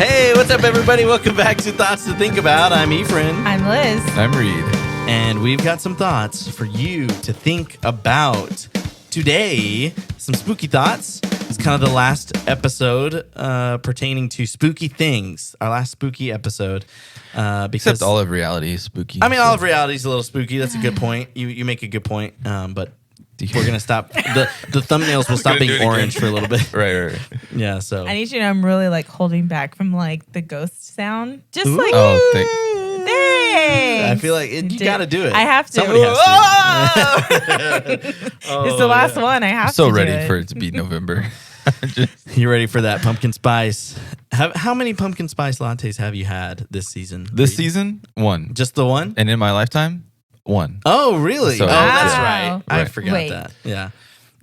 Hey, what's up, everybody? Welcome back to Thoughts to Think About. I'm Efrain. I'm Liz. I'm Reid. And we've got some thoughts for you to think about. Today, some spooky thoughts. It's kind of the last episode pertaining to spooky things. Our last spooky episode. Because Except all of reality is spooky. I mean, all of reality is a little spooky. That's a good point. You make a good point. But we're going to stop. The thumbnails will stop being orange for a little bit. Right. Yeah, so. I need you to know I'm really like holding back from like the ghost sound. Just Ooh. like, thanks. I feel like you got to do it. I have to. Somebody has to. It's the last one. I have I'm so to. ready for it to be November. You ready for that pumpkin spice? How many pumpkin spice lattes have you had this season? This season, one. Just the one? And in my lifetime, one. Oh, really? So- That's Wow. right. I Right. forgot Wait. that. Yeah.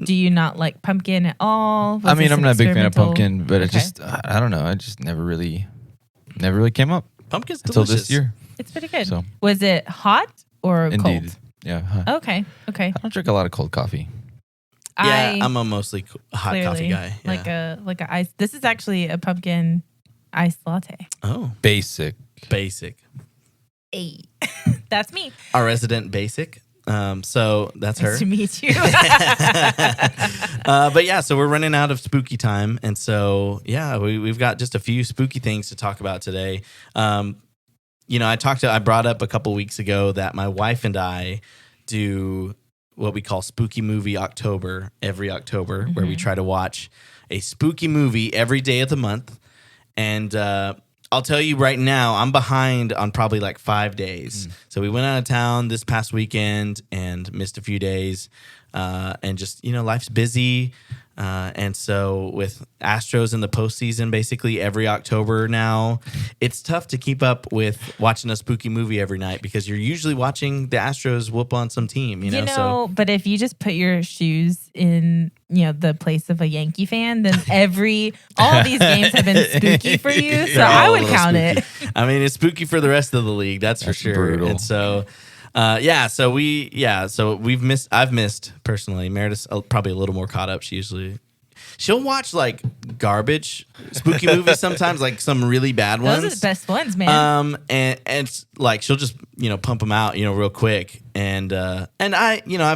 Do you not like pumpkin at all? I mean, I'm not a big fan of pumpkin, but Okay. I don't know. I just never really came up Pumpkin's until delicious. this year. It's pretty good. So. Was it hot or Indeed. cold? Yeah. Huh. Okay. I don't drink a lot of cold coffee. Yeah, I'm a mostly hot coffee guy. Yeah. Like a ice. This is actually a pumpkin iced latte. Oh, Basic. basic. Hey, that's me. Our resident basic. So that's her. Nice to meet you. But yeah, so we're running out of spooky time. And so, yeah, we've got just a few spooky things to talk about today. I brought up a couple weeks ago that my wife and I do what we call Spooky Movie October every October, where we try to watch a spooky movie every day of the month. And I'll tell you right now, I'm behind on probably like 5 days. So we went out of town this past weekend and missed a few days. And just, life's busy. And so with Astros in the postseason, basically every October now, it's tough to keep up with watching a spooky movie every night because you're usually watching the Astros whoop on some team, But if you just put your shoes in, the place of a Yankee fan, then all these games have been spooky for you. So I would count it. I mean, it's spooky for the rest of the league, that's for sure. Brutal. And so I've missed personally. Meredith's probably a little more caught up. She'll watch like garbage spooky movies sometimes, like some really bad ones. Those are the best ones, man. And it's like she'll just pump them out real quick. And I've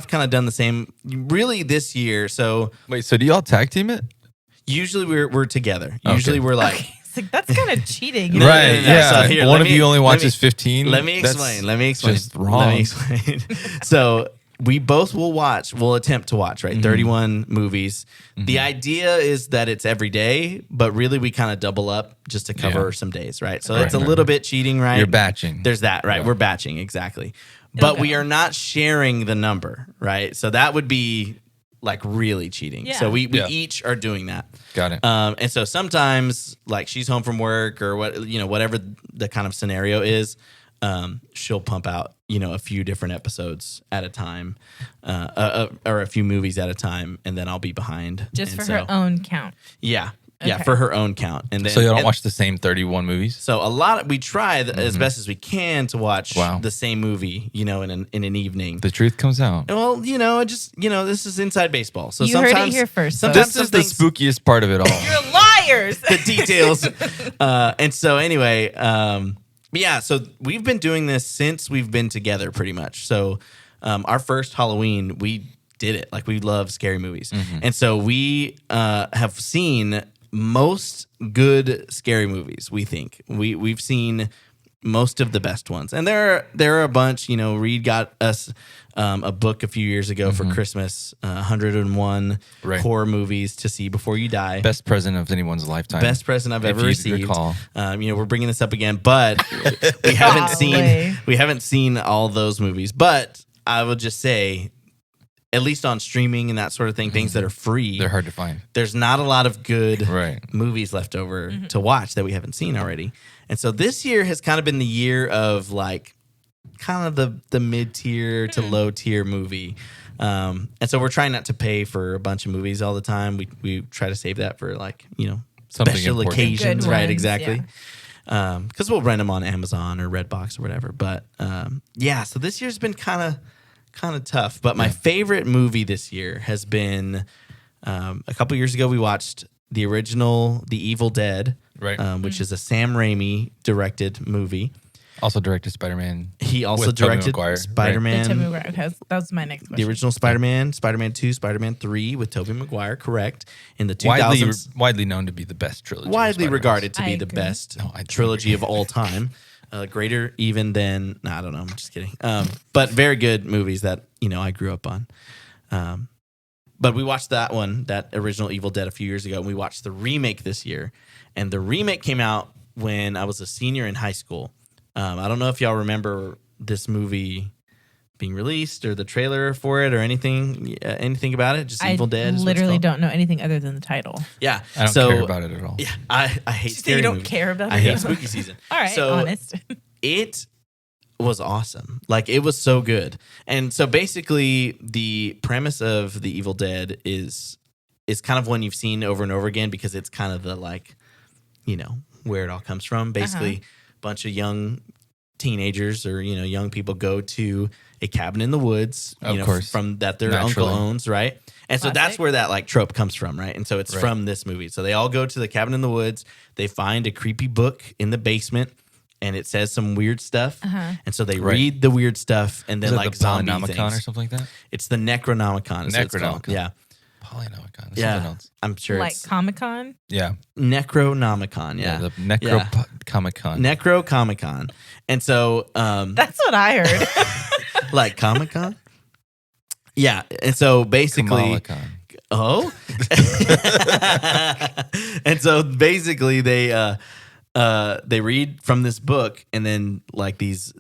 kind of done the same really this year. So Wait, so do y'all tag team it? usually we're together. Okay. Usually we're like. It's like, that's kind of cheating. No, Right, no. yeah. So here, One let of you only let watches me- 15. Let me That's explain. just wrong. Let me explain. So we both we'll attempt to watch, right? 31 movies. The idea is that it's every day, but really we kind of double up just to cover some days, right? So it's a little bit cheating, right? You're batching. There's that, right? Yeah. We're batching, exactly. But Okay. we are not sharing the number, right? So that would be like really cheating. Yeah. So we Yeah. each are doing that. Got it. And so sometimes, like she's home from work or whatever the kind of scenario is, she'll pump out a few different episodes at a time, or a few movies at a time, and then I'll be behind. Just And for so, her own count. Yeah, Okay. for her own count. And then So you don't watch the same 31 movies? So we try as best as we can to watch Wow. the same movie, in an evening. The truth comes out. Well, this is inside baseball. So You heard it sometimes here first, Sometimes This is some the things- spookiest part of it all. You're liars. the details. And so anyway, yeah, so we've been doing this since we've been together pretty much. So our first Halloween, we did it. Like we love scary movies. And so we have seen most good scary movies, we think. We've seen most of the best ones. And there are a bunch. Reid got us a book a few years ago for Christmas, 101 horror movies to see before you die. Best present of anyone's lifetime. Best present I've If ever you received. recall. We're bringing this up again, but we haven't seen all those movies. But I will just say, at least on streaming and that sort of thing, things that are free, They're hard to find. there's not a lot of good Right. movies left over to watch that we haven't seen already. And so this year has kind of been the year of like kind of the mid-tier to low-tier movie. And so we're trying not to pay for a bunch of movies all the time. We try to save that for like, Something special important. occasions, Good right? ones, Exactly. Because we'll rent them on Amazon or Redbox or whatever. But so this year's been kind of tough. But my favorite movie this year has been a couple years ago. We watched the original The Evil Dead Right. Which is a Sam Raimi directed movie. Also directed Spider-Man. He also with Tobey directed Maguire, Spider-Man. Tobey Maguire. Okay, that was my next question. The original Spider-Man, Spider-Man 2, Spider-Man 3 with Tobey Maguire, correct. In the 2000s. Widely known to be the best trilogy. of Widely Spider-Mans. regarded to I be the agree. best I trilogy of all time. Greater even than, I don't know, I'm just kidding. But very good movies that, I grew up on. But we watched that one, that original Evil Dead, a few years ago, and we watched the remake this year. And the remake came out when I was a senior in high school. I don't know if y'all remember this movie being released or the trailer for it or anything about it. Just Evil Dead. I literally don't know anything other than the title. Yeah, I don't care about it at all. Yeah, I hate scary You don't movies. care about it? I hate spooky season. All right, so honest. It was awesome. Like, it was so good. And so basically the premise of the Evil Dead is kind of one you've seen over and over again, because it's kind of the, like, where it all comes from. Basically, bunch of young teenagers or young people go to a cabin in the woods, Of course. from that their Naturally. uncle owns, right? And so that's Classic. where that, like, trope comes from, right? And so it's Right. from this movie. So they all go to the cabin in the woods. They find a creepy book in the basement, and it says some weird stuff. And so they Right. read the weird stuff, and Is then, it like, the zombie Polynomicon things. or something like that? It's the Necronomicon. Is what it's called. Necronomicon. Yeah, Polynomicon. That's yeah. something else. I'm sure Like it's Comic-Con? Yeah. Necronomicon. Yeah, The Necrocomic-Con. Necrocomic-Con. And so, That's what I heard. like Comic-Con? Yeah. And so basically, Kamalicon. oh. And so basically they read from this book, and then, like, these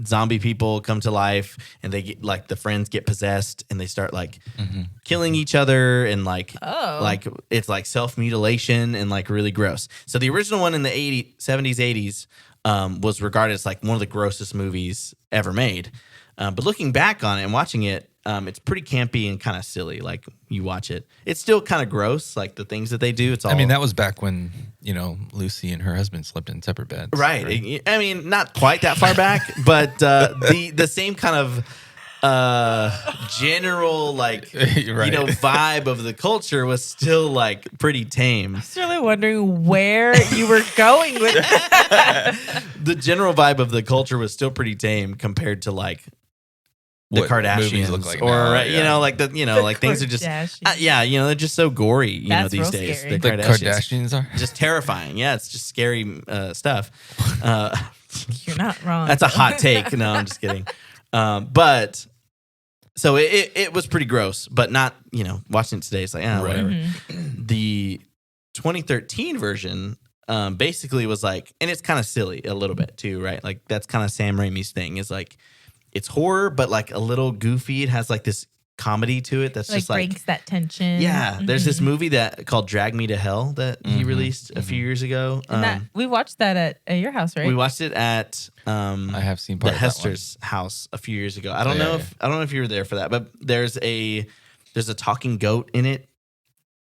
zombie people come to life, and they get, like, the friends get possessed, and they start, like, killing each other, and, like, Oh. like, it's like self-mutilation and, like, really gross. So the original one in the 70s, 80s was regarded as, like, one of the grossest movies ever made. But looking back on it and watching it, it's pretty campy and kind of silly. Like, you watch it, it's still kind of gross. Like, the things that they do, it's all. I mean, that was back when, Lucy and her husband slept in separate beds. right. I mean, not quite that far back, but the same kind of general, like, Right. vibe of the culture was still, like, pretty tame. I was really wondering where you were going with that. The general vibe of the culture was still pretty tame compared to, like, the What movies Kardashians, look like or now, right, yeah. like like things are just Kardashians. they're just so gory, That's these real days. scary. The Kardashians are? just terrifying. Yeah, it's just scary stuff. You're not wrong. That's a hot take. No, I'm just kidding. But so it was pretty gross, but not, watching it today, it's like, Right. whatever. Mhm. The 2013 version basically was like, and it's kind of silly a little bit too, right? Like, that's kind of Sam Raimi's thing, is like, it's horror, but, like, a little goofy. It has, like, this comedy to it that's Like, just like, breaks that tension. yeah. There's this movie that called Drag Me to Hell that he Mhm. released a few years ago. And that, we watched that at your house, right? We watched it at I have seen the part of that one. Hester's house a few years ago. I don't Yeah, know yeah. if you were there for that, but there's a talking goat in it.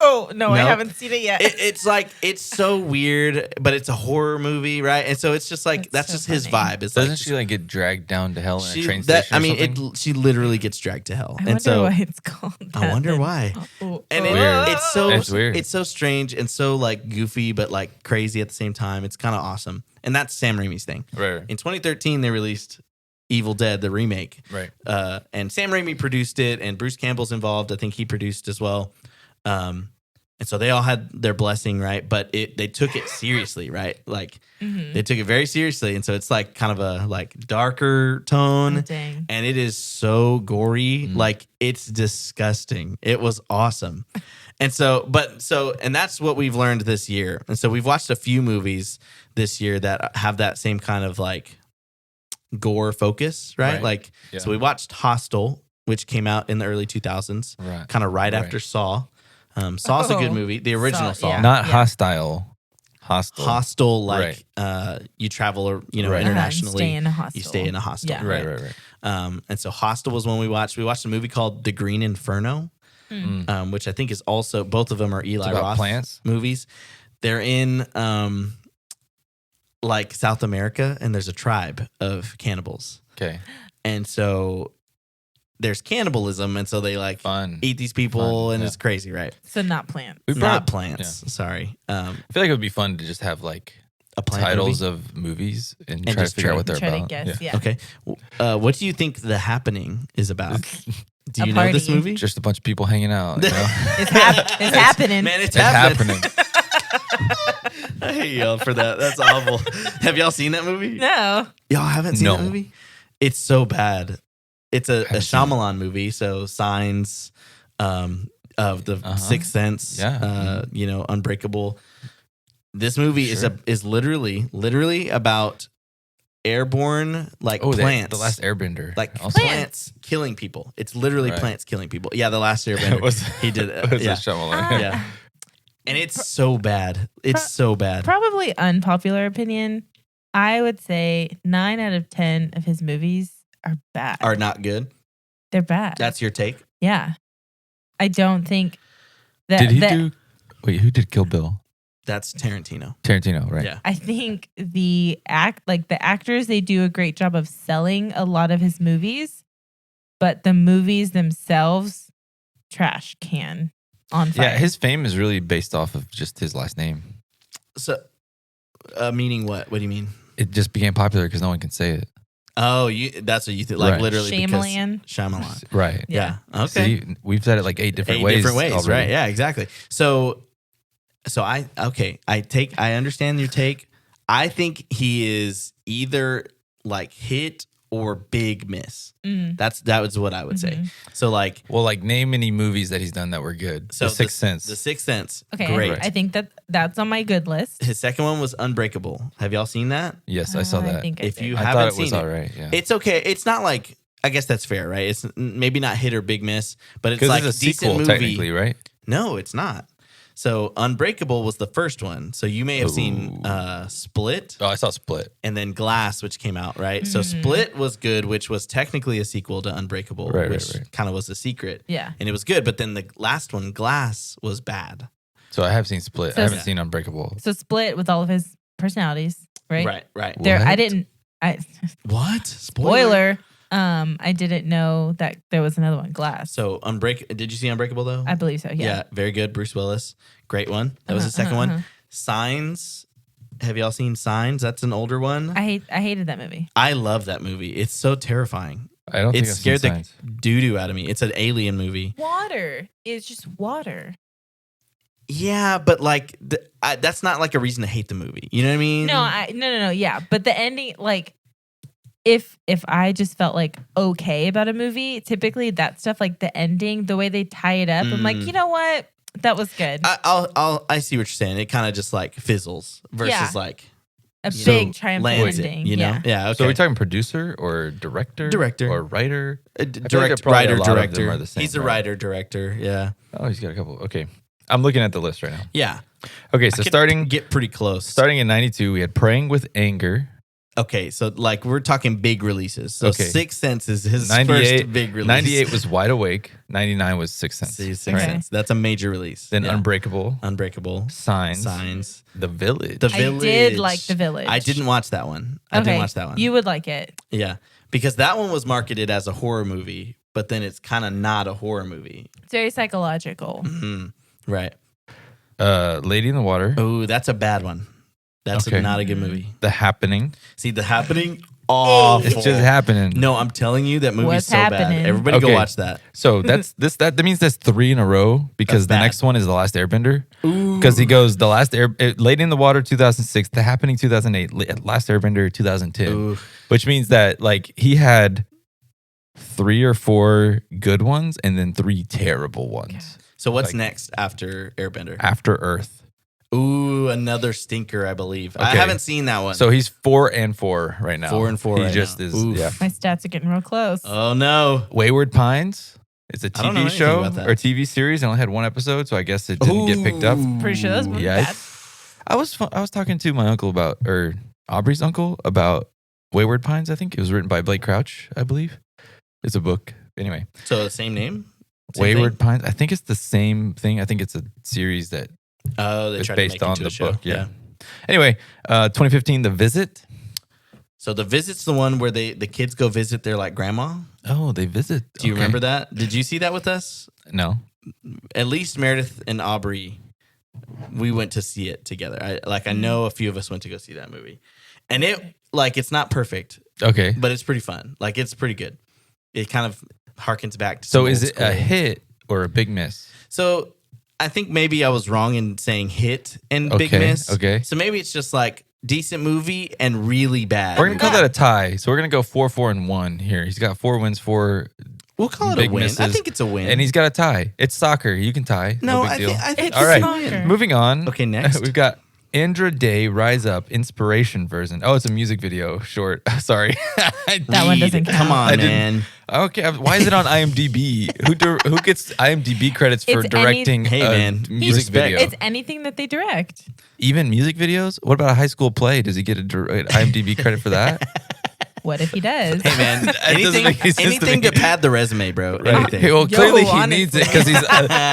Oh, no, I Nope. haven't seen it yet. It's like, it's so weird, but it's a horror movie, right? And so it's just like, that's That's just so his funny. vibe. It's Doesn't like, she, like, get dragged down to hell in a she, train that, station I or mean, something? she literally gets dragged to hell. I And wonder so why it's called that. I wonder then. why. Oh, And Weird. it's so It's weird. It's so strange and so, like, goofy, but, like, crazy at the same time. It's kind of awesome, and that's Sam Raimi's thing. Right. In 2013, they released Evil Dead, the remake, Right. and Sam Raimi produced it, and Bruce Campbell's involved. I think he produced as well. And so they all had their blessing, right? But they took it seriously, right? Like, Mhm. they took it very seriously, and so it's like kind of a, like, darker tone. Oh, dang. And it is so gory. Like, it's disgusting. It was awesome. And so, and that's what we've learned this year. And so we've watched a few movies this year that have that same kind of, like, gore focus, right? Right. Like, Yeah. so we watched Hostel, which came out in the early 2000s, Right. kind of right Right. after Saw. Saw's a good Oh, movie. The original Saw, Saw. yeah. Not hostile. Hostile. Hostel, like, you travel, Right. internationally. Stay in a hostel. You stay in a hostel. Yeah. Right. And so Hostel was one we watched. We watched a movie called The Green Inferno, which I think is also, both of them are Eli about Roth plants? movies. They're in like South America, and there's a tribe of cannibals. Okay. And so there's cannibalism, and so they like Fun. eat these people, Fun, and yeah. it's crazy, right? So not plants. We brought Not up- plants. Sorry. I feel like it would be fun to just have like A plant titles movie? of movies and And try to just figure try- out what they're Try to about. guess. Yeah. Okay. What do you think The Happening is about? Do A you know this party. movie? Just a bunch of people hanging out. You know? It's happening. Man, it's It's happening. happening. I hate y'all for that. That's awful. Have y'all seen that movie? No. Y'all haven't seen No. that movie? It's so bad. It's a Haven't seen it. Shyamalan movie. So Signs, of the Sixth Sense, Yeah. Unbreakable. This movie Sure. is literally about airborne plants. The Last Airbender. like Also. plants killing people. It's literally Right. plants killing people. Yeah, The Last Airbender. he did it. It was Yeah. a Shyamalan. Yeah. And it's so bad. It's so bad. Probably unpopular opinion. I would say 9 out of 10 of his movies are bad. Are not good. They're bad. That's your take? yeah. I don't think that. Did he do? Wait, who did Kill Bill? That's Tarantino. Tarantino, right? Yeah. I think the actors, they do a great job of selling a lot of his movies, but the movies themselves, trash can on fire. Yeah, his fame is really based off of just his last name. So, meaning what? What do you mean? It just became popular because no one can say it. Oh, that's what you think. Like Right. literally Shyamalan. because Shyamalan. Right. Yeah. Okay. See, we've said it like 8 different 8 ways. different ways, already. right? Yeah, exactly. So I understand your take. I think he is either like hit or big miss. Mm. That was what I would say. Mhm. So like Well, like name any movies that he's done that were good. so The Sixth Sense. The Sixth Sense. Okay. Great. I think that's on my good list. His second one was Unbreakable. Have y'all seen that? Yes, I saw I that. think I If did. you I haven't thought it seen was it, all right. Yeah. it's okay. It's not like I guess that's fair, right? It's maybe not hit or big miss, but it's Because like it's a decent sequel, movie. technically, right? No, it's not. So Unbreakable was the first one. So you may have seen Split Oh, I saw Split. and then Glass, which came out, right? So Split was good, which was technically a sequel to Unbreakable, Right, which right. kind of was a secret. Yeah. And it was good, but then the last one, Glass, was bad. So I have seen Split. So- I haven't seen Unbreakable. So Split with all of his personalities, right? Right. There, I What? didn't. What? Spoiler. I didn't know that there was another one, Glass. So Did you see Unbreakable though? I believe so. Yeah. Very good. Bruce Willis, great one. That was the second one. Signs. Have y'all seen Signs? That's an older one. I hated that movie. I love that movie. It's so terrifying. I don't think It I've scared seen the Signs. doo doo out of me. It's an alien movie. Water is just water. Yeah, but like that's not like a reason to hate the movie. You know what I mean? No. Yeah, but the ending, like, if I just felt like okay about a movie, typically that stuff, like the ending, the way they tie it up, I'm like, you know what, that was good. I see what you're saying. It kind of just like fizzles versus Yeah. like A you big know, triumphant lands it, ending. you know? Yeah. Okay. So are we talking producer or director? Director. Or writer? Direct, probably writer, a lot of them director. are the same, He's a right? writer, director. Yeah. Oh, he's got a couple. Okay. I'm looking at the list right now. Yeah. Okay, I so could starting get pretty close. in 92, we had Praying with Anger. Okay, so like we're talking big releases. So Okay. Sixth Sense is his 98, first big release. 98 was Wide Awake. 99 was Sixth Sense. See, Sixth Okay. Sense. That's a major release. Then Yeah. Unbreakable, Unbreakable. Signs, The Village. The I Village. did like The Village. I didn't watch that one. I didn't watch that one. You would like it. Yeah, because that one was marketed as a horror movie, but then it's kind of not a horror movie. It's very psychological. Right. Lady in the Water. Oh, that's a bad one. That's Okay. not a good movie. The Happening. See, The Happening. Awful. It's just happening. No, I'm telling you, that movie's What's so happening? bad. Everybody go Okay. watch that. So that means that's 3 in a row because That's the bad. next one is The Last Airbender. Because he goes Lady in the Water 2006, The Happening 2008, Last Airbender 2010. Ooh. Which means that like he had 3 or 4 good ones and then 3 terrible ones. So what's Like- next after Airbender? After Earth. Ooh, another stinker, I believe. I Okay. haven't seen that one. So he's 4 and 4 right now. 4 and 4 He right just now. is. Oof. Yeah. My stats are getting real close. Oh no. Wayward Pines. It's a I don't know TV anything show about that. or TV series. It only had 1 episode, so I guess it didn't get picked up. Pretty sure those weren't Yeah. bad. I was talking to my uncle or Aubrey's uncle about Wayward Pines. I think it was written by Blake Crouch. I believe it's a book. Anyway, So the same name? Same Wayward thing? Pines. I think it's the same thing. I think it's a series that Oh, they is tried to based make on into the a show. book. Yeah. Anyway, 2015, The Visit. So The Visit's the one where the kids go visit their like grandma. Oh, they visit. Do you remember that? Did you see that with us? No. At least Meredith and Aubrey, we went to see it together. I know a few of us went to go see that movie, and it's not perfect, Okay. but it's pretty fun. Like it's pretty good. It kind of harkens back to. So some is old it school. a hit or a big miss? So I think maybe I was wrong in saying hit and big Okay, miss. okay. So maybe it's just like decent movie and really bad. We're gonna call that a tie. So we're gonna go 4-4-1 here. He's got 4 wins, 4. We'll call it a big win. I misses. think it's a win. And he's got a tie. It's soccer. You can tie. no, big deal. I think It's All right. soccer. Moving on. Okay, next. We've got Andra Day Rise Up inspiration version. Oh, it's a music video short. Sorry. That one doesn't count. Come on, I didn't- man. Okay. Why is it on IMDb? Who gets IMDb credits for It's directing Hey, a man. music Respect. video? It's anything that they direct. Even music videos? What about a high school play? Does he get an IMDb credit for that? What if he does? Hey, man. doesn't make any sense to anything me. to pad the resume, bro. Right. Anything. Well, clearly he honestly. needs it because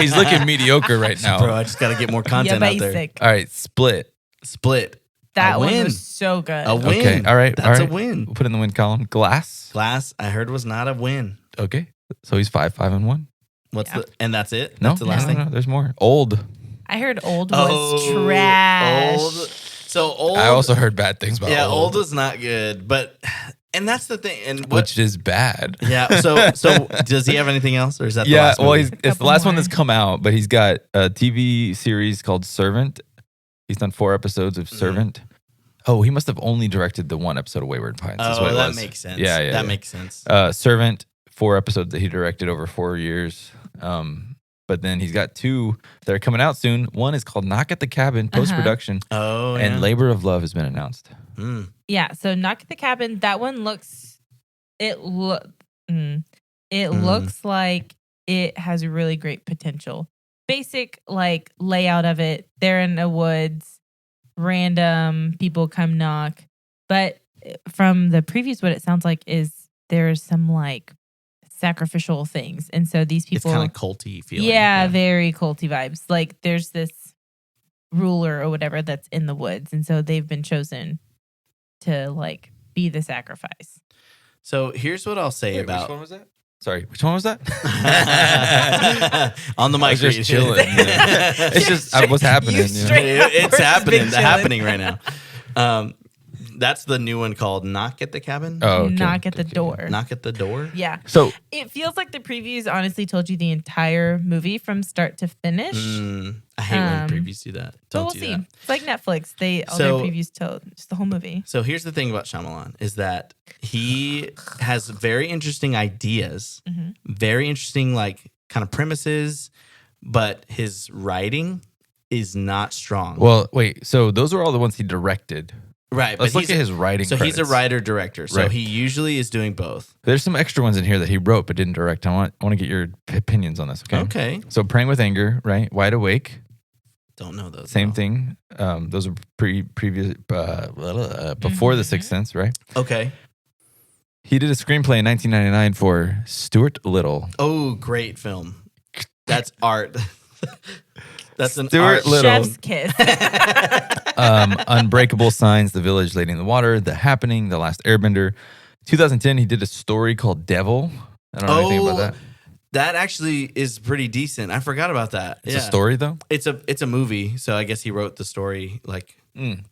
he's looking mediocre right now. Bro, I just got to get more Yeah, content out there. basic. All right, Split. Split. That A one win. was so good. A win. Okay, all right. That's all right. a win. We'll put in the win column. Glass. Glass, I heard, was not a win. Okay, so he's 5-5-1. What's Yeah. and that's it? No, That's the last no, thing? no, there's more. Old. I heard old was trash. Old. So old. I also heard bad things about Yeah, old, old was not good. But, and that's the thing. And what, which is bad. yeah. So does he have anything else? Or is that the Yeah, last well, movie? it's the Couple last one more. that's come out, but he's got a TV series called Servant. He's done 4 episodes of Servant. Oh, he must have only directed the 1 episode of Wayward Pines. That's what it that was. makes sense. Yeah, yeah. That yeah. makes sense. Servant, 4 episodes that he directed over 4 years. But then he's got 2 that are coming out soon. One is called Knock at the Cabin, post production, Oh, yeah. and Labor of Love has been announced. Mm. Yeah, so Knock at the Cabin, that one looks looks like it has really great potential. Basic like layout of it. They're in the woods, random people come knock. But from the previews, what it sounds like is there's some like sacrificial things. And so these It's people kind of culty feeling. Yeah, very culty vibes. Like there's this ruler or whatever that's in the woods. And so they've been chosen to like be the sacrifice. So here's what I'll say about was that? Sorry, which one was that? on the I mic. was just chilling. Yeah. It's just what's happening. You You know? straight up It's were just happening. big Happening chillin'. right now. That's the new one called Knock at the Cabin. Oh, okay. Knock at the Okay. door. Knock at the door. Yeah. So It feels like the previews honestly told you the entire movie from start to finish. I hate when Um, previews do that. But Don't we'll do see. that. It's like Netflix. All So- their previews tell just the whole movie. So here's the thing about Shyamalan is that he has very interesting ideas, Mhm. very interesting like kind of premises, but his writing is not strong. well, wait. So those are all the ones he directed. right. Let's but look he's at a- his writing. So he's a credits. writer director. So Right. he usually is doing both. There's some extra ones in here that he wrote but didn't direct. I want to get your opinions on this. Okay. Okay. So Praying with Anger, right? Wide Awake, Don't know those. same though. thing. Those are previous before The Sixth Sense, right? Okay. He did a screenplay in 1999 for Stuart Little. Oh, great film. That's art. That's an Stuart art. Little. Chef's kiss. Unbreakable Signs, The Village, Lady in the Water, The Happening, The Last Airbender. 2010, he did a story called Devil. I don't know anything about that. That actually is pretty decent. I forgot about that. It's a story, though. It's a movie, so I guess he wrote the story like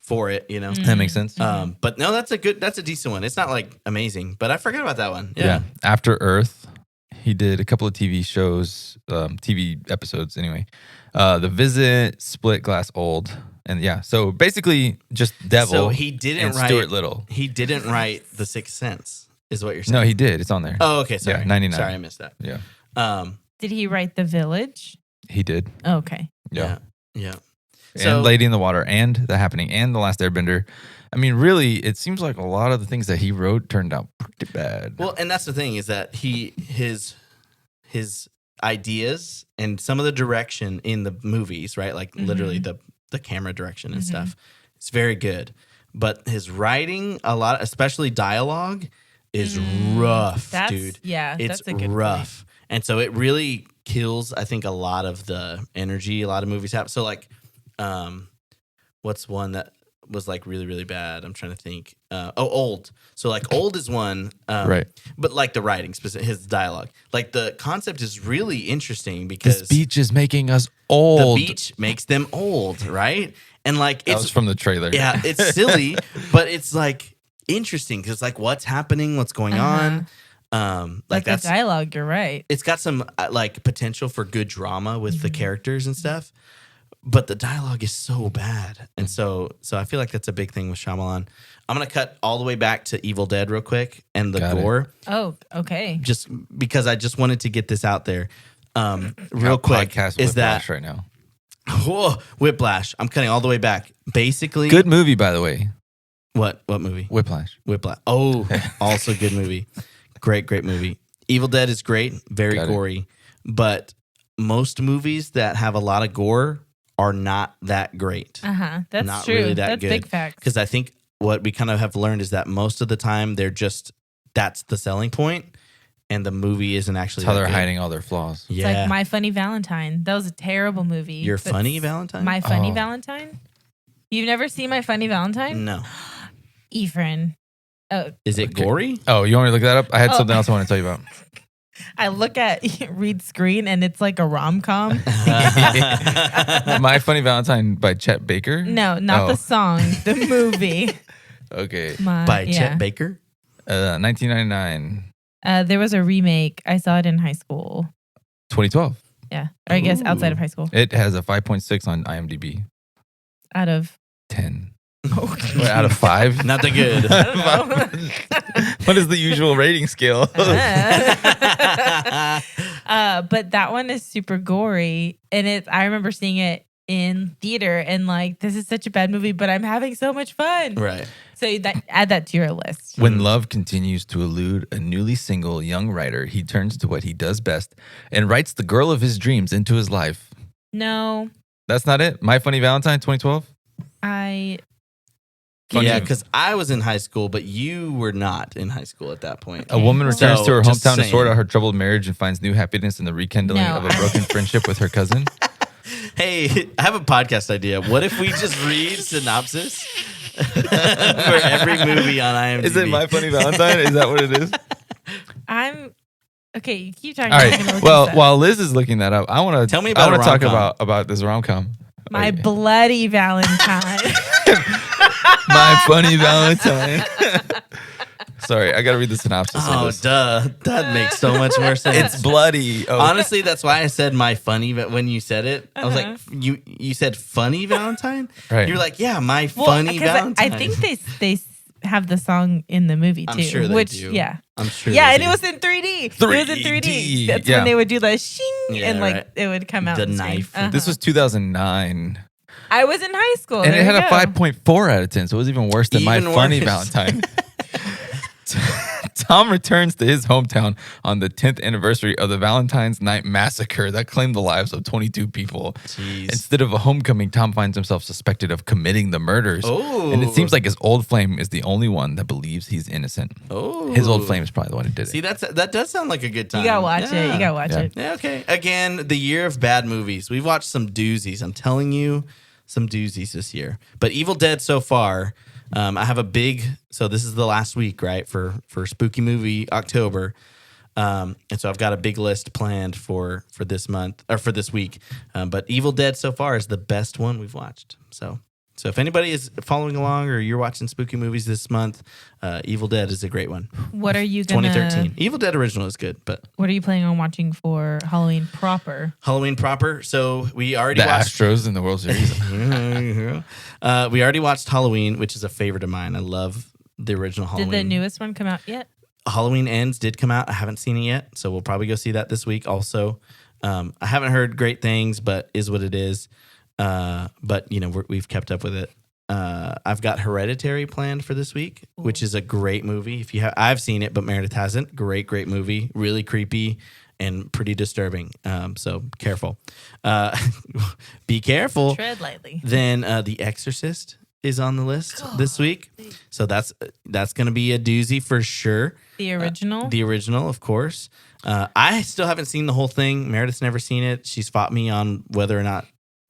for it, you know. That makes sense. But no, that's a decent one. It's not like amazing, but I forgot about that one. Yeah. Yeah. After Earth, he did a couple of TV shows, TV episodes anyway. The Visit, Split, Glass, Old. And yeah, so basically just Devil. So he didn't and write Stuart Little. He didn't write The Sixth Sense, is what you're saying. No, he did. It's on there. Oh, okay. Sorry. Yeah, 99. Sorry, I missed that. Yeah, Did he write The Village? he did. Okay. Yeah. Yeah. And So- Lady in the Water and The Happening and The Last Airbender. I mean, really, it seems like a lot of the things that he wrote turned out pretty bad. Well, and that's the thing is that his ideas and some of the direction in the movies, right? Like literally the camera direction and stuff, it's very good. But his writing, a lot, especially dialogue, is rough, dude. Yeah, It's that's a good rough. And so it really kills, I think, a lot of the energy a lot of movies have. So like, what's one that was like really, really bad. I'm trying to think. Old. So like Old is one. Right. But like the writing, his dialogue. Like the concept is really interesting because This beach is making us old. the beach makes them old, right? And like That it's was from the trailer. yeah, it's silly, but it's like interesting because like what's happening, what's going on. Like that's the dialogue. You're right. it's got some like potential for good drama with the characters and stuff, but the dialogue is so bad, and so I feel like that's a big thing with Shyamalan. I'm gonna cut all the way back to Evil Dead real quick and the Got it. gore, Oh, okay. just because I just wanted to get this out there, real quick. Podcast Is that Whiplash right now? whoa, Whiplash? I'm cutting all the way back. Basically, Good movie, by the way. What movie? Whiplash. Whiplash. Oh, also good movie. Great movie. Evil Dead is great, very Got it. gory, but most movies that have a lot of gore are not that great. That's Not true. really that That's good. big fact. Because I think what we kind of have learned is that most of the time that's the selling point, and the movie isn't actually That's how that they're good. hiding all their flaws. It's Yeah. like My Funny Valentine. That was a terrible movie. Your but Funny Valentine? My Funny Oh. Valentine? You've never seen My Funny Valentine? No. Efrain. Oh, Is it Okay. gory? Oh, you want me to look that up? I had Oh. something else I want to tell you about. I look at Reid's screen and it's like a rom-com. My Funny Valentine by Chet Baker? No, not Oh. the song, the movie. Okay. By Chet Baker? 1999, There was a remake. I saw it in high school. 2012. Yeah. Or I guess outside of Ooh. high school. It has a 5.6 on IMDb. Out of 10. okay. What, out of 5? Not that good. I don't know. What is the usual rating scale? But that one is super gory, and I remember seeing it in theater, and like, this is such a bad movie, but I'm having so much fun. Right. So add that to your list. When love continues to elude a newly single young writer, he turns to what he does best and writes the girl of his dreams into his life. No, That's not it? My Funny Valentine, 2012? I Yeah, because I was in high school, but you were not in high school at that point. A woman returns So, to her just hometown to saying. sort out her troubled marriage and finds new happiness in the rekindling No, of a broken friendship with her cousin. Hey, I have a podcast idea. What if we just read synopsis for every movie on IMDb? Is it My Funny Valentine? Is that what it is? I'm okay. You keep talking. All I'm gonna right. look Well, this up. while Liz is looking that up, I want to Tell me about I want a to talk rom-com. about this rom-com. My Okay. bloody Valentine. My Funny Valentine. Sorry, I got to read the synopsis. of Oh, this. duh. That makes so much more sense. It's bloody. Oh. Honestly, that's why I said my funny. When you said it, I was like, Uh-huh. you said funny Valentine. Right. You're like, yeah, my Well, funny 'cause Valentine. I think they have the song in the movie too. I'm sure they which do. yeah. I'm sure. Yeah, they and do. it was in 3D. It was in 3D. 3D, That's yeah. when they would do the shing Yeah, and like right. it would come out. The the screen. knife. This was 2009. I was in high school. And There it had you a go. 5.4 out of 10, so it was even worse than My Even Funny worse. Valentine. Tom returns to his hometown on the 10th anniversary of the Valentine's Night Massacre that claimed the lives of 22 people. Jeez. Instead of a homecoming, Tom finds himself suspected of committing the murders. Oh. And it seems like his old flame is the only one that believes he's innocent. Oh, His old flame is probably the one who did See, it. that does sound like a good time. You gotta watch it. You gotta watch Yeah. it. Yeah, okay. Again, the year of bad movies. We've watched some doozies. I'm telling you, some doozies this year. But Evil Dead so far, I have a big. So this is the last week, right, for Spooky Movie October, and so I've got a big list planned for this month or for this week. But Evil Dead so far is the best one we've watched. So if anybody is following along or you're watching spooky movies this month, Evil Dead is a great one. What are you gonna 2013. Evil Dead original is good, but What are you planning on watching for Halloween proper? Halloween proper. So we already The watched. Astros in the World Series. We already watched Halloween, which is a favorite of mine. I love the original Halloween. Did the newest one come out yet? Halloween Ends did come out. I haven't seen it yet, so we'll probably go see that this week. Also, I haven't heard great things, but is what it is. But you know, we've kept up with it. I've got Hereditary planned for this week, which is a great movie. If you have, I've seen it, but Meredith hasn't. Great movie. Really creepy and pretty disturbing. So careful. Be careful. Tread lightly. Then The Exorcist is on the list this week. So that's going to be a doozy for sure. The original. The original, of course. I still haven't seen the whole thing. Meredith's never seen it. She's fought me on whether or not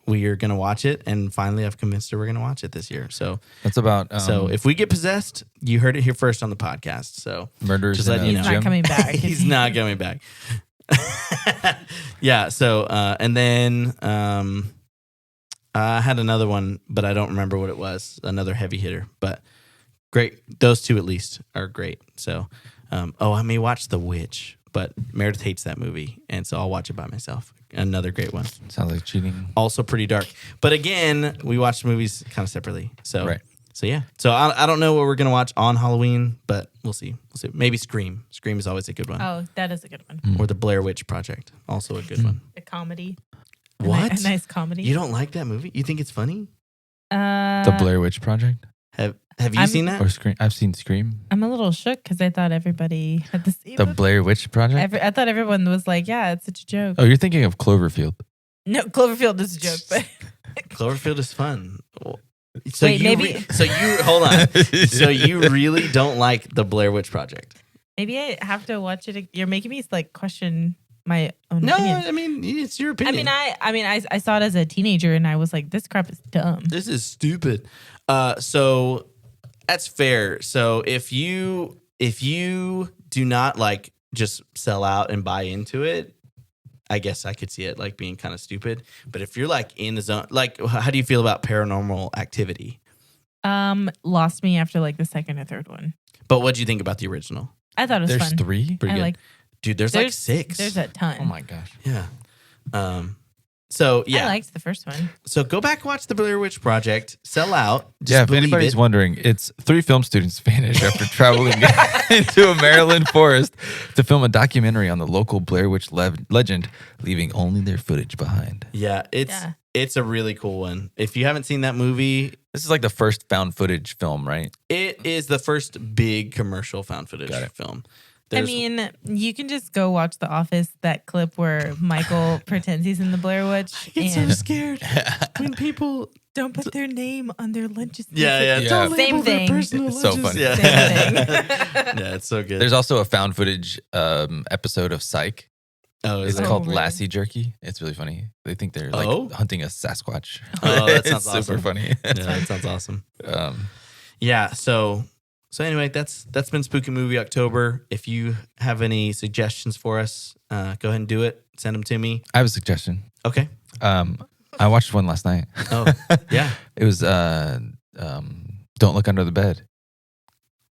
we are going to watch it. And finally, I've convinced her we're going to watch it this year. So That's about so if we get possessed, you heard it here first on the podcast. So murders just in letting a you He's know. not coming back. He's not coming back. Yeah. So and then I had another one, but I don't remember what it was. Another heavy hitter, but great. Those two at least are great. So I may watch The Witch, but Meredith hates that movie, and so I'll watch it by myself. Another great one. Sounds like cheating. Also pretty dark. But again, we watch movies kind of separately. So Right. So yeah. So I don't know what we're gonna watch on Halloween, but we'll see. We'll see. Maybe Scream. Scream is always a good one. Oh, that is a good one. Or the Blair Witch Project, also a good one. A comedy. What? A nice comedy. You don't like that movie? You think it's funny? The Blair Witch Project Have you seen that? or Scream? I've seen Scream. I'm a little shook because I thought everybody had the same. The Blair Witch Project. I thought everyone was like, "Yeah, it's such a joke." Oh, you're thinking of Cloverfield. No, Cloverfield is a joke, but Cloverfield is fun. So Wait, maybe- so you hold on. So you really don't like the Blair Witch Project? maybe I have to watch it. You're making me like question my own No, opinion. I mean it's your I opinion. mean, I saw it as a teenager and I was like, "This crap is dumb." This is stupid. So that's fair. So if you do not like just sell out and buy into it, I guess I could see it like being kind of stupid. But if you're like in the zone, like how do you feel about Paranormal Activity? Lost me after like the second or third one. But what do you think about the original? I thought it was There's fun. 3. Pretty I good. like. Dude, there's like 6. There's a ton. Oh my gosh. Yeah. So yeah. I liked the first one. So go back, watch the Blair Witch Project, sell out. Just Yeah, if believe anybody's it. wondering, it's 3 film students vanish after traveling into a Maryland forest to film a documentary on the local Blair Witch legend, leaving only their footage behind. Yeah, it's a really cool one. If you haven't seen that movie, This is like the first found footage film, right? it is the first big commercial found footage Got it. film. I mean, you can just go watch The Office, that clip where Michael pretends he's in the Blair Witch. I get so and scared when people. don't put their name on their lunches. Yeah. Yeah. Don't Same label their thing. personal It's so lunches. funny. Yeah. Same thing. Yeah, it's so good. There's also a found footage episode of Psych. is It's there? called really? Lassie Jerky. It's really funny. They think they're like Oh? hunting a Sasquatch. Oh, that it's sounds super awesome. funny. Yeah, that sounds awesome. Um, Yeah, so anyway, that's been Spooky Movie October. If you have any suggestions for us, go ahead and do it. Send them to me. I have a suggestion. Okay. I watched one last night. Oh, yeah. It was Don't Look Under the Bed.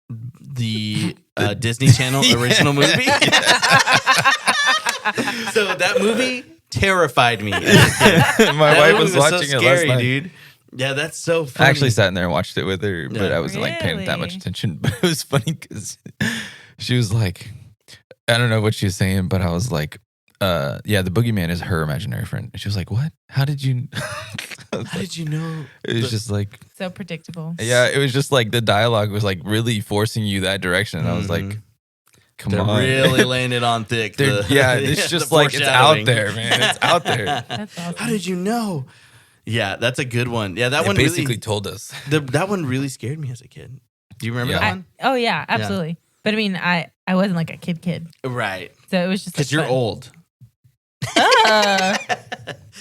The Disney Channel original movie. So that movie terrified me. My That wife movie was watching so it scary, last night. dude. Yeah, that's so funny. I actually sat in there and watched it with her, but Yeah. I wasn't like paying that much Really? attention. But it was funny because she was like, I don't know what she was saying, but I was like, yeah, the boogeyman is her imaginary friend. And she was like, what? How did you? How did you know? It was just like, So predictable. yeah, it was just like the dialogue was like really forcing you that direction. And I was like, come They're on. really laying it on thick. They're- yeah, it's just like, it's out there, man. It's out there. That's awesome. How did you know? Yeah, that's a good one. Yeah, that It one basically really, told us. that one really scared me as a kid. Do you remember Yeah. that one? Oh yeah, absolutely. But I mean, I wasn't like a kid, Right. so it was just Because like, you're fun. old.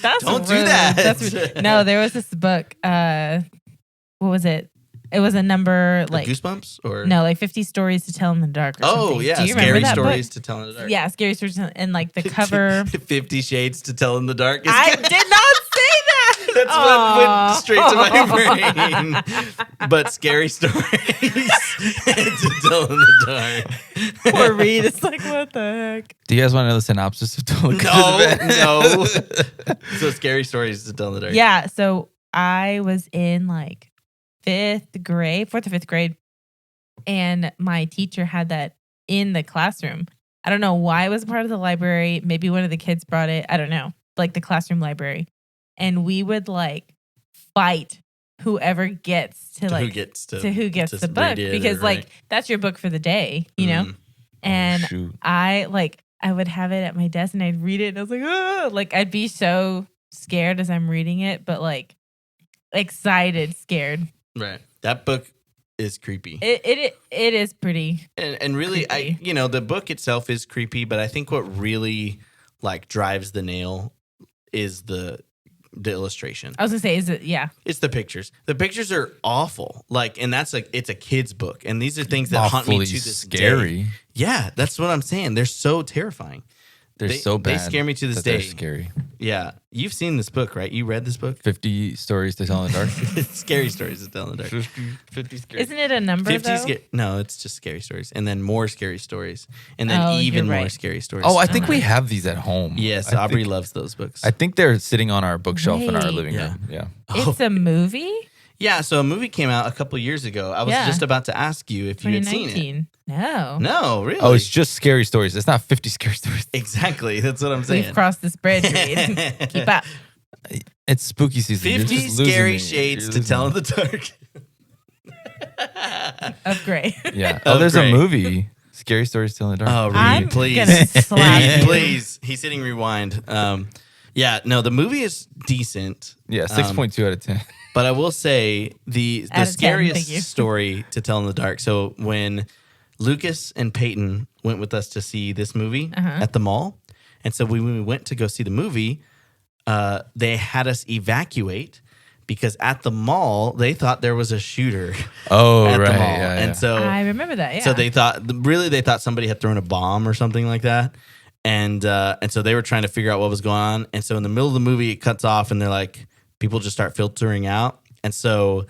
That's Don't do rude. that. That's rude. No, there was this book. What was it? It was a number Like like Goosebumps or no, like 50 stories to tell in the dark. Or Oh something. yeah, Do you remember scary that stories book? to tell in the dark. Yeah, scary stories, and like the cover. 50 Shades to Tell in the Dark. is I good. did not say that. That's what went straight to my brain. But scary stories to tell in the dark. Poor Reed. It's like, what the heck? Do you guys want to know the synopsis of Don't Look Under the Bed? No. So scary stories to tell in the dark. Yeah. So I was in like 4th or 5th grade, and my teacher had that in the classroom. I don't know why it was a part of the library. Maybe one of the kids brought it. I don't know, like the classroom library. And we would like fight whoever gets to like who gets to who gets to the book, read it because or- like right. that's your book for the day, you know? Mm. And Shoot. I would have it at my desk and I'd read it and I was like, oh, like I'd be so scared as I'm reading it, but like excited, scared. Right. That book is creepy. It is pretty. And really, creepy. the book itself is creepy, but I think what really like drives the nail is the the illustration. I was gonna say, is it? Yeah. It's the pictures. The pictures are awful. Like, and that's like, it's a kid's book. And these are things that haunt me Awfully to this scary. day. Yeah, that's what I'm saying. They're so terrifying. They're so bad. They scare me to this that day. They're scary. Yeah. You've seen this book, right? You read this book? 50 stories to tell in the dark. Scary stories to tell in the dark. 50 scary. Isn't it a number 50 though? No, it's just scary stories. And then more scary stories. And then Oh, even you're more right. scary stories. Oh, I think we have these at home. Yes, I Aubrey think- loves those books. I think they're sitting on our bookshelf in our Wait. living Yeah. room. Yeah. It's a movie. Yeah, so a movie came out a couple years ago. I was Yeah. just about to ask you if you had seen it. 2019. No. No, really? Oh, it's just scary stories. It's not 50 scary stories. exactly. That's what I'm saying. We've crossed this bridge. Reid. Keep up. It's spooky season. You're 50 just losing scary me. shades You're to losing tell me. in the dark. Of gray. Yeah. Oh, Oh, there's great. a movie. Scary stories to tell in the dark. Oh, I'm Reed, please. gonna slap Reed, you. please. He's hitting rewind. Yeah, no, the movie is decent. Yeah, 6.2 out of 10. But I will say the Out of 10, thank scariest you. story to tell in the dark. So when Lucas and Peyton went with us to see this movie at the mall, and so when we went to go see the movie, they had us evacuate because at the mall they thought there was a shooter Oh, at right. the mall, Yeah, and yeah. so I remember that. Yeah. so they thought somebody had thrown a bomb or something like that. And so they were trying to figure out what was going on. And so in the middle of the movie, it cuts off and they're like, people just start filtering out. And so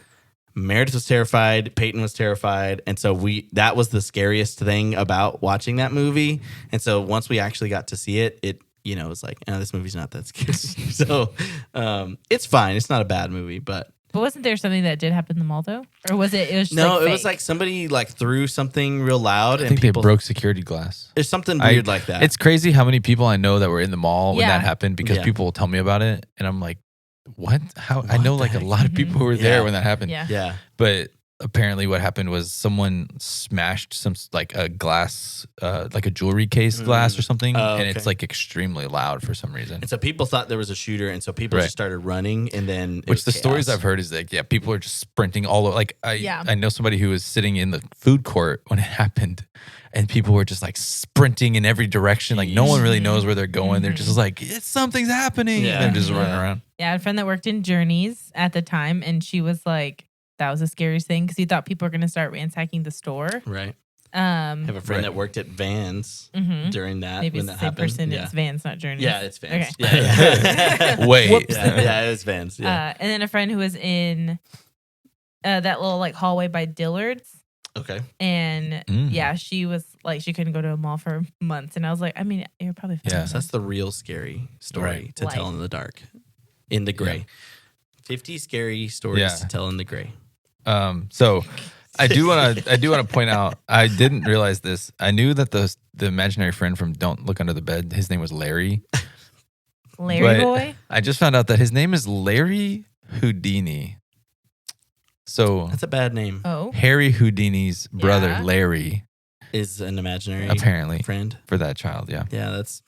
Meredith was terrified. Peyton was terrified. And so that was the scariest thing about watching that movie. And so once we actually got to see it, it was like, this movie's not that scary. So it's fine. It's not a bad movie, but wasn't there something that did happen in the mall though, or was it? It was just no, like it was fake? like somebody like threw something real loud. I think they broke security glass. There's something weird like that. It's crazy how many people I know that were in the mall when Yeah. that happened because Yeah. people will tell me about it. And I'm like, what? How? I know the like a heck? lot of people who were there Yeah. when that happened. Yeah. yeah. But apparently what happened was someone smashed some like a glass, like a jewelry case glass or something. Oh, And okay. it's like extremely loud for some reason. And so people thought there was a shooter, and so people Right. just started running, and then Which the stories I've heard is like, yeah, people are just sprinting all over. Like I know somebody who was sitting in the food court when it happened, and people were just like sprinting in every direction. Like no one really knows where they're going. They're just like, something's happening. Yeah. And they're just Yeah. running around. Yeah, I had a friend that worked in Journeys at the time, and she was like, that was the scariest thing because he thought people were going to start ransacking the store. Right. I have a friend Right. that worked at Vans Mhm. during that. Maybe when it's that the same happened. person. Yeah. It's Vans, not Journeys. Yeah, it's Vans. Okay. Yeah. Wait. Whoops. Yeah, it was Vans. Yeah. And then a friend who was in that little like hallway by Dillard's. Okay. And Mm. yeah, she was like, she couldn't go to a mall for months. And I was like, I mean, you're probably fine. Yeah. So that's the real scary story Right. to tell Life. in the dark, in the gray. 50 scary stories Yeah. to tell in the gray. So I do want to point out, I didn't realize this. I knew that the imaginary friend from Don't Look Under the Bed, his name was Larry. Larry But boy. I just found out that his name is Larry Houdini. So That's a bad name. Oh, Harry Houdini's brother, Yeah. Larry, Is an imaginary apparently friend. for that child. Yeah. Yeah, that's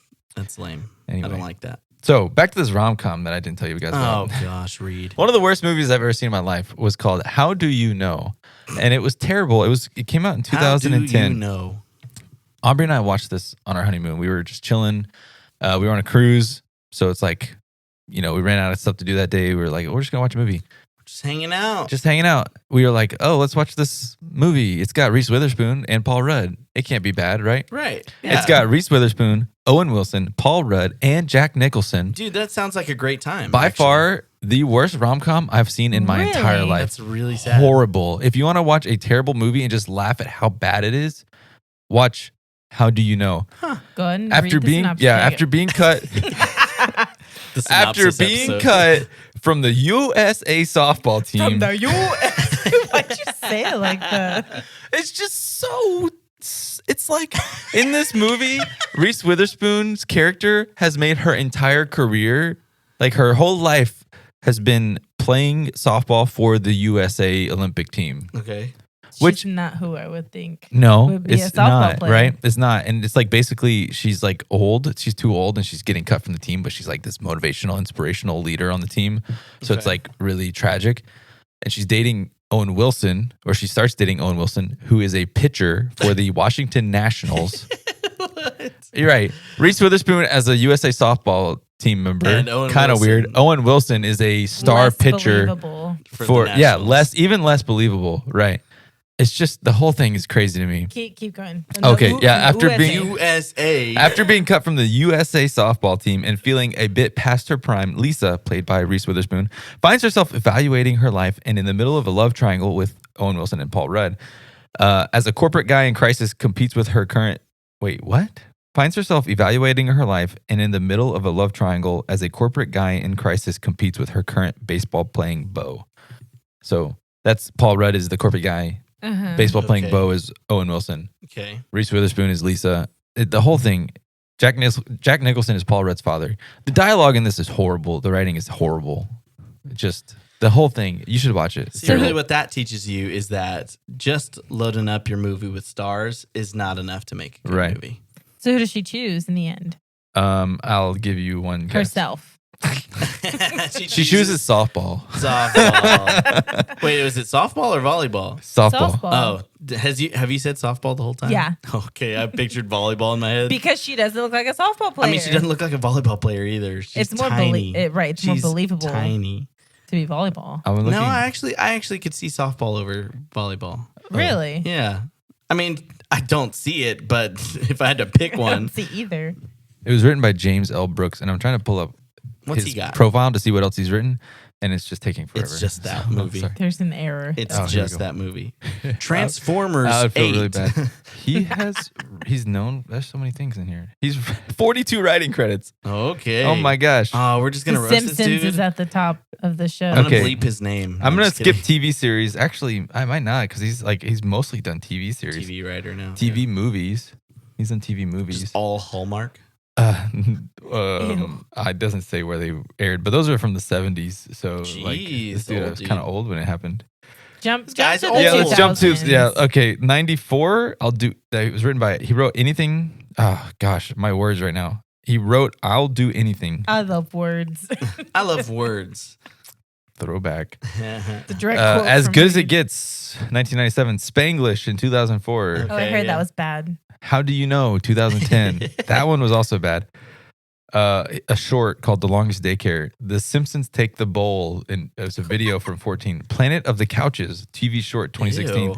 lame. Anyway. I don't like that. So back to this rom-com that I didn't tell you guys Oh about. gosh, Reed. One of the worst movies I've ever seen in my life was called How Do You Know? And it was terrible. It came out in 2010. How do you know? Aubrey and I watched this on our honeymoon. We were just chilling. We were on a cruise. So it's like, we ran out of stuff to do that day. We were like, we're just going to watch a movie. Just hanging out. Just hanging out. We were like, oh, let's watch this movie. It's got Reese Witherspoon and Paul Rudd. It can't be bad, right? right. It's got Reese Witherspoon, Owen Wilson, Paul Rudd, and Jack Nicholson. Dude, that sounds like a great time. By actually. far, the worst rom-com I've seen in my entire Really? life. That's really sad. Horrible. If you want to watch a terrible movie and just laugh at how bad it is, watch How Do You Know? go ahead and After read the being synopsis. after being cut The after synopsis being episode. cut from the USA softball team. From the U.S. Why'd you say it like that? It's just so. It's like in this movie, Reese Witherspoon's character has made her entire career, like her whole life, has been playing softball for the USA Olympic team. Okay. Which- She's not who I would think. No, Would be a it's softball not, player. right? It's not. And it's like basically she's like old. She's too old and she's getting cut from the team, but she's like this motivational, inspirational leader on the team. So it's Okay. like really tragic. And she's dating Owen Wilson, or she starts dating Owen Wilson, who is a pitcher for the Washington Nationals. You're right. Reese Witherspoon as a USA softball team member. And Owen Kind of weird. Wilson. Owen Wilson is a star Less pitcher believable. for the yeah, Nationals. even less believable. Right. It's just the whole thing is crazy to me. Keep going. Okay, yeah, after being- USA. After being cut from the USA softball team and feeling a bit past her prime, Lisa, played by Reese Witherspoon, finds herself evaluating her life and in the middle of a love triangle with Owen Wilson and Paul Rudd. As a corporate guy in crisis competes with her current... Wait, what? Finds herself evaluating her life and in the middle of a love triangle as a corporate guy in crisis competes with her current baseball-playing beau. So that's Paul Rudd is the corporate guy. Baseball-playing Okay. beau is Owen Wilson. Okay. Reese Witherspoon is Lisa. The whole thing. Jack Nicholson is Paul Rudd's father. The dialogue in this is horrible. The writing is horrible. Just the whole thing. You should watch it. See, really what that teaches you is that just loading up your movie with stars is not enough to make a good Right. movie. So who does she choose in the end? I'll give you one guess. Herself. She chooses softball. softball. Wait, was it softball or volleyball? Softball. Oh, have you said softball the whole time? Yeah. Okay, I pictured volleyball in my head. Because she doesn't look like a softball player. I mean, she doesn't look like a volleyball player either. She's It's more tiny. right. It's She's more believable Tiny. to be volleyball. I'm looking. No, I actually could see softball over volleyball. Really? Yeah. I mean, I don't see it, but if I had to pick I one, don't see either. It was written by James L. Brooks, and I'm trying to pull up what's his he got? profile to see what else he's written, and it's just taking forever. It's just that So, movie. sorry. There's an error. It's Oh, here we just go. that movie. Transformers I would feel 8. really bad. He's known. There's so many things in here. He's 42 writing credits. Okay. Oh my gosh. Oh, we're just The gonna roast this Simpsons dude. is at the top of the show. I'm gonna Okay. bleep his name. I'm gonna just skip kidding. TV series. Actually, I might not because he's mostly done TV series, TV writer now. TV movies. He's done TV Yeah. movies. Just all Hallmark. It doesn't say where they aired, but those are from the 70s. So like, Jeez, this dude old was dude. kind of old when it happened. Jump guy's to the old. Yeah, let's jump to 2000s. okay. 94. I'll do. It was written by. He wrote anything. Oh gosh, my words right now. He wrote "I'll do anything." I love words. I love words. Throwback. The direct quote As from good as Reid. it gets. 1997. Spanglish in 2004. Okay. Oh, I heard yeah. that was bad. How do you know? 2010. That one was also bad. A short called "The Longest Daycare." The Simpsons Take the Bowl, and it was a video from 14. Planet of the Couches TV short 2016. Ew.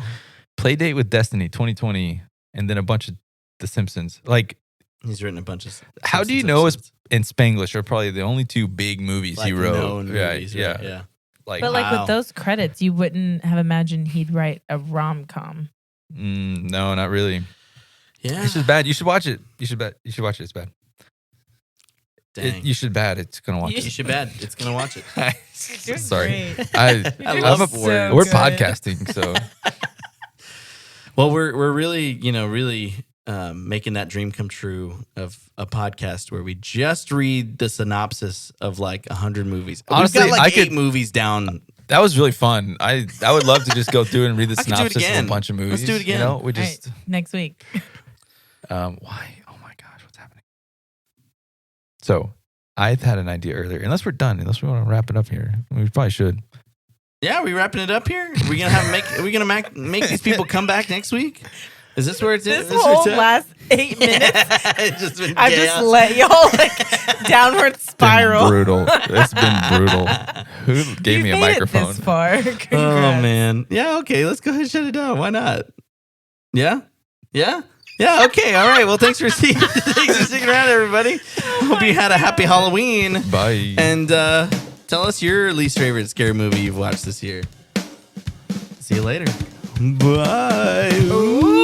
Playdate with Destiny 2020, and then a bunch of The Simpsons. Like, He's written a bunch of. how do you Simpsons know episodes. in Spanglish are probably the only two big movies Like he wrote. known Right, movies, yeah, right? Yeah. Like, But like Wow. with those credits, you wouldn't have imagined he'd write a rom-com. no, not really. Yeah. It's just bad. You should watch it. You should watch it. It's bad. Dang. You should bad. It's gonna watch You should bad. It's gonna watch it. it. Sorry, Great. I love I'm words. we're good. podcasting, so Well, we're really making that dream come true of a podcast where we just read the synopsis of like 100 movies. Honestly, We've got like I 8 could- movies down. that was really fun. I would love to just go through and read the I could do it synopsis of again. a bunch of movies. Let's do it again. You know, we All just right, next week. why? Oh my gosh, what's happening? So I had an idea earlier. Unless we're done, unless we want to wrap it up here, we probably should. Yeah, are we wrapping it up here? Are we gonna make these people come back next week? Is this where it's This is where whole it's at? last 8 minutes, It's just been I've chaos. just let y'all like downward spiral. Been brutal. It's been brutal. Who gave You me a made it microphone? this far. Oh Congrats. man. Yeah, okay, let's go ahead and shut it down. Why not? Yeah? Yeah? Yeah, okay, all right. Well, thanks for sticking around, everybody. Hope you had a happy Halloween. Bye. And tell us your least favorite scary movie you've watched this year. See you later. Bye. Ooh.